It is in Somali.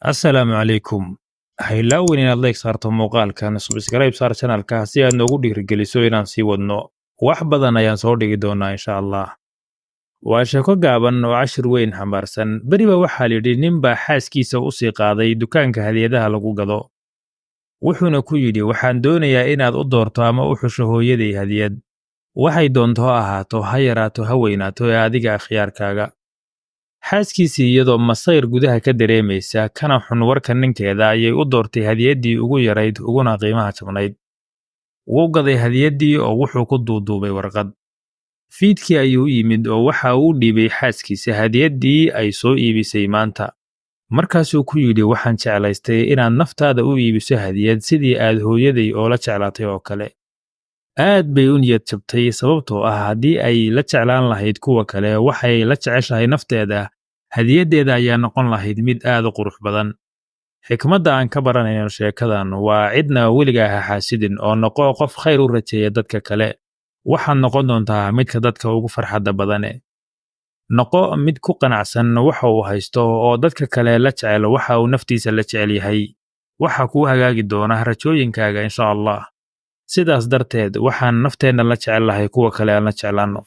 Assalaamu calaykum. Ha ilaawin inaad like saarto muuqaalkan, subscribe saar channelka si aad noogu dhiirigeliso inaan sii wadno. Wax badan ayaan soo dhigi doonaa insha Allah. Waa sheeko gaaban oo cashir weyn xambaarsan. Beriba waxaa yidhi nin baa xaaskiisa u sii qaaday dukaanka hadiyadaha lagu gado. Wuxuuna ku yidhi waxaan doonayaa inaad u doorto ama u xusho hooyaday hadiyad. Waxay doonto ha ahaato, ha yaraato, ha weynaato ee adiga khiyaarkaaga. Xaaskiisii iyadoo masayr gudaha ka dareemaysa kana xun warka ninkeeda ayay u doortay hadiyaddii ugu yarayd uguna qiimaha jabnayd. Wuu gaday hadiyaddii oo wuxuu ku duuduubay warqad. Fiidkii ayuu yimid oo waxa uu dhiibay xaaskiisa hadiyaddii ay soo iibisay maanta. Markaasuu ku yidhi waxaan jeclaystay inaad naftaada u iibiso hadiyad sidii aad hooyaday oola jeclaatay oo kale. Aad bay u niyad jabtay sababtoo ah haddii ay la jeclaan lahayd kuwa kale waxay la jeceshahay nafteeda, hadiyaddeeda ayaa noqon lahayd mid aad u qurux badan. Xikmadda aan ka baranayno sheekadan waa cidna weligaa ha xaasidin oo noqo qof khayr u rajeeya dadka kale. Waxaad noqon doontaa midka dadka ugu farxadda badane. Noqo mid ku qanacsan waxa uu haysto oo dadka kale la jecel waxa uu naftiisa la jecel yahay. Waxa kuu hagaagi doona rajooyinkaaga insha Allah. Sidaas darteed waxaan nafteenna la jecel lahay kuwa kale aan la jeclaanno.